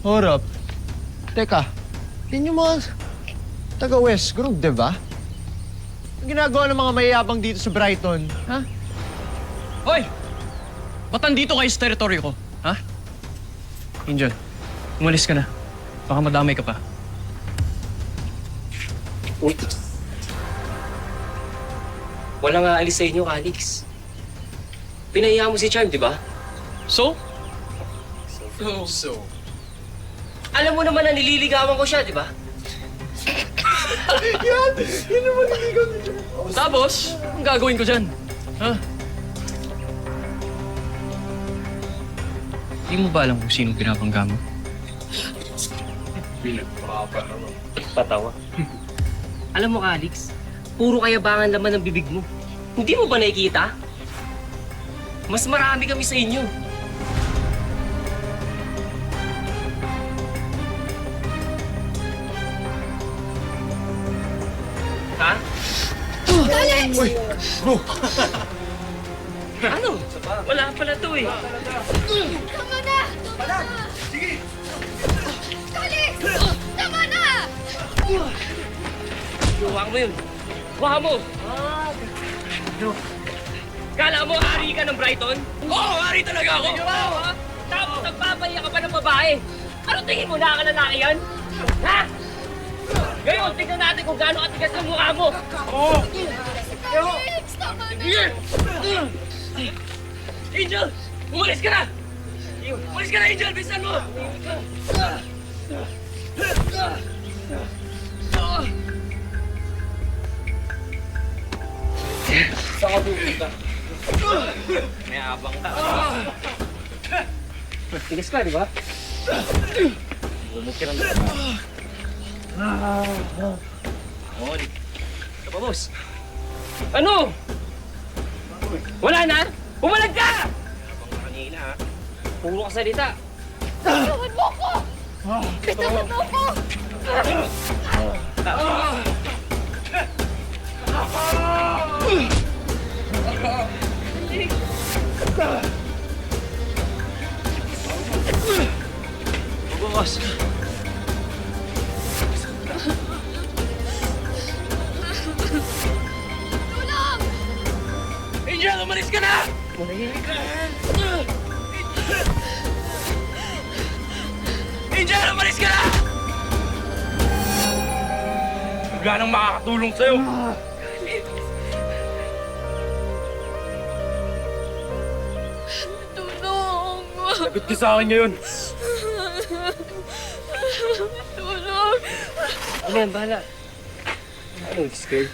Hold up. Teka, yun yung mga taga-West Group, di ba? Ang ginagawa ng mga mayayabang dito sa Brighton, ha? Hoy! Ba't andito kayo sa teritoryo ko? Ha? Angel, umalis ka na. Baka madamay ka pa. Uy. Walang aalis sa inyo, Alex. Pinahiya mo si Charm, di ba? So? Alam mo naman na nililigawan ko siya, di ba? Yan naman niligaw na dyan. Tapos, ang gagawin ko dyan? Ha? Hindi mo ba alam kung sino pinapangga mo? Patawa. Alam mo, Alex, puro kayabangan laman ng bibig mo. Hindi mo ba nakikita? Mas marami kami sa inyo. Ha? Alex! Uy, bro! Ano? Wala pala to eh. Tama na! Sige! Alex! Tama na! Huwag mo yun. Huwag mo! Kala mo hari ka ng Brighton? Oo, hari talaga ako! Oo, ha? Tapos nagpapahiya ka pa ng babae. Ano tingin mo, nakalalaki yan? Ha? Ngayon, tignan natin kung gaano katigas ang mukha mo. Alex! Tama na! Sige! Angel! Umalis ka na! Umalis ka na, Angel! Bisan mo! Saan ka pupunta? May abang ka. Tigas ka, di ba? Bumukiram ka. Oh, ito pa, boss. Ano? Wala na? Umalag ka! Abang kanina, ha? Puro ka salita. Bitawan mo ko! Bitawan mo ko! Boss. Tulong! Angel, umalis ka na! Angel, umalis ka na! Wala nang makakatulong sa'yo. Tulong! Sagot ka sa akin ngayon. Tulong! Ano yan, bahala. Ano, scared?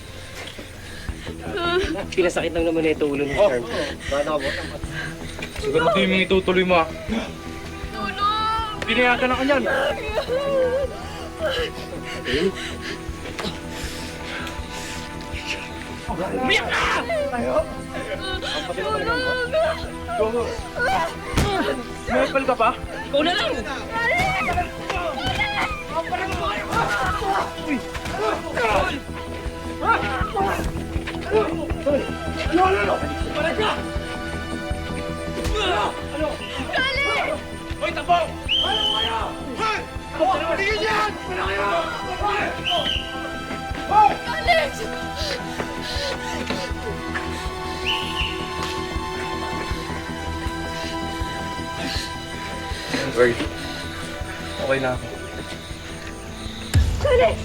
Pinasakit lang naman na ito ulo ng Charm. Bahala ka ba? Siguro ito yung itutuloy mo, ha? Tulong! Pinayagan na ka niyan. Umiyak ka! Tulong! May epal ka pa? Ikaw na lang! Alex! Hoy, tabong! Ano kayo? Hoy! Tigil yan! Ano kayo? Hoy! Hoy! Alex! Wait. Okay na ako. Alex!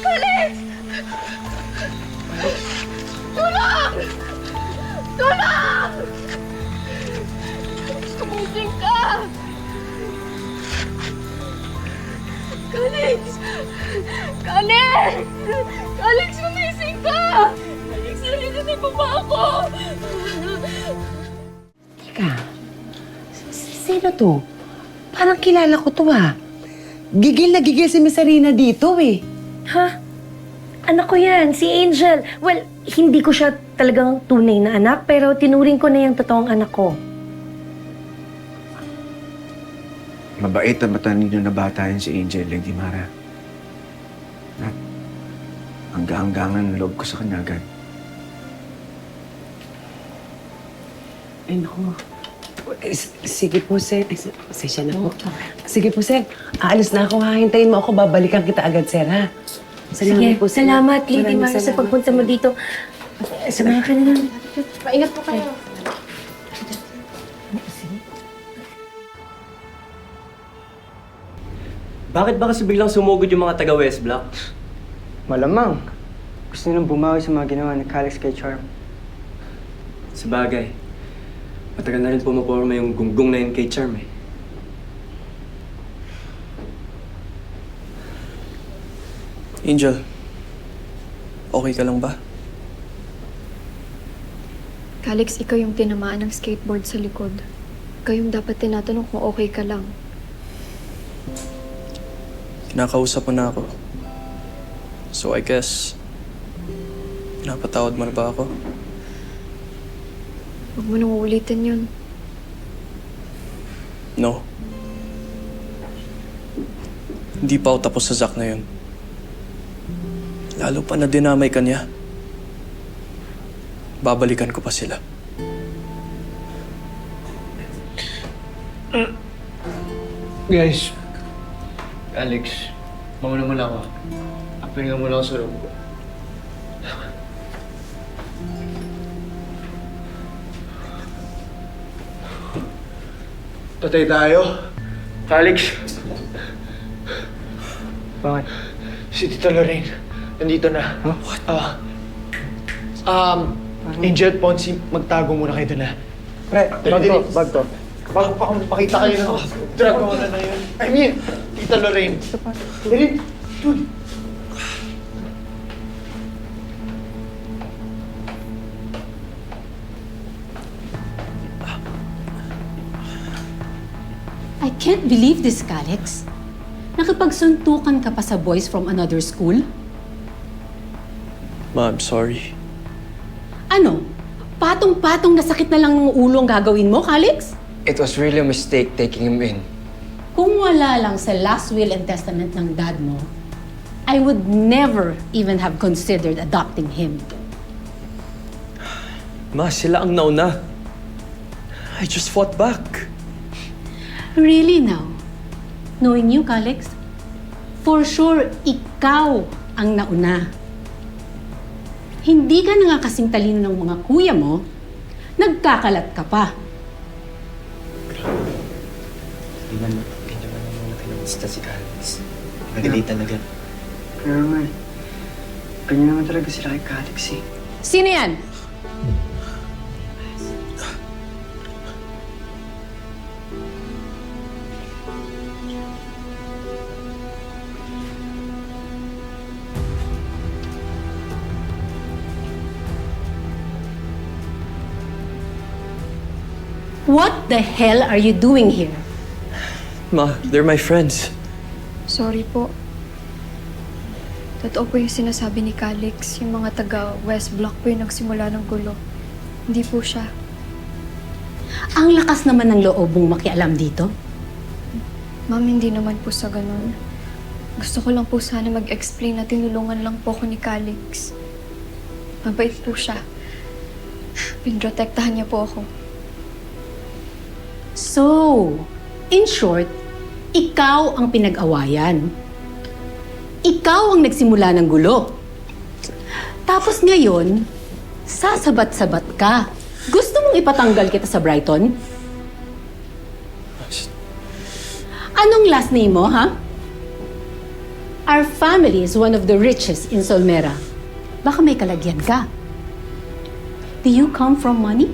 Alex! Tulong! Tulong! Gumising ka! Alex! Alex! Alex, gumising ka! Alex, nalito na baba ako! Teka, sino to? Parang kilala ko to Gigil na gigil si Miss Arina dito Ha? Anak ko yan, si Angel. Well, hindi ko siya talagang tunay na anak, pero tinuring ko na yung totoong anak ko. Mabait at matalino na bata yan si Angel, Lady Mara. At hanggang-hanggangan ang loob ko sa kanya agad. Ay, naku. Sige po, sir. Pasensya na po. Sige po, sir. Aalis na ako. Hahintayin mo ako. Babalikan kita agad, sir, ha? Sige, po, sir. salamat, Lady Maraming Mara, sa salamat. pagpunta mo dito. Samahan ka na lang. Maingat po kayo. Bakit ba kasi biglang sumugod yung mga taga West Block? Malamang. Gusto nilang bumawi sa mga ginawa ni Calix kay Charm. Sabagay, matagal na rin pumaporma yung gunggong na yun kay Charm eh. Angel, okay ka lang ba? Calix, ikaw yung tinamaan ng skateboard sa likod. Ikaw yung dapat tinatanong kung okay ka lang. Kinakausap mo na ako. So I guess, napatawad mo na ba ako? Huwag mo nang uulitin yun. No. Hindi pa ako tapos sa Zack na yun. Lalo pa na dinamay ka niya. Babalikan ko pa sila. Guys, Alex, mauna muna ako. Pahinga muna ako sa room ko. Patay tayo. Alex, Bakit? si Tita Lorraine, nandito na. Huh? Angel, Ponzi, magtago muna kayo doon, ha? Pre, bag to, bag to. Bago pa makita kayo ng dragona na yun. I mean, Tita Lorraine. Lorraine, dude. I can't believe this, Calix. Nakipagsuntukan ka pa sa boys from another school? Ma, I'm sorry. Ano? Patong-patong na sakit na lang ng ulo ang gagawin mo, Calix? It was really a mistake taking him in. Kung wala lang sa last will and testament ng dad mo, I would never even have considered adopting him. Ma, sila ang nauna. I just fought back. Really now? Knowing you, Calix, for sure, ikaw ang nauna. Hindi ka na nga kasing talino ng mga kuya mo, nagkakalat ka pa. Ganyan man ang mga kinamista si Calix. Magalit talaga. Pero naman, ganyan naman talaga sila kay Calix eh. Sino yan? What the hell are you doing here? Ma, they're my friends. Sorry po. Totoo po yung sinasabi ni Calix. Yung mga taga West Block po yung nagsimula ng gulo. Hindi po siya. Ang lakas naman ng loob mong makialam dito. Ma'am, hindi naman po sa ganun. Gusto ko lang po sana mag-explain na tinulungan lang po ako ni Calix. Mabait po siya. Pinrotektahan niya po ako. So, in short, ikaw ang pinag-awayan. Ikaw ang nagsimula ng gulo. Tapos ngayon, sasabat-sabat ka. Gusto mong ipatanggal kita sa Brighton? Anong last name mo, ha? Our family is one of the richest in Solmera. Baka may kalagyan ka. Do you come from money?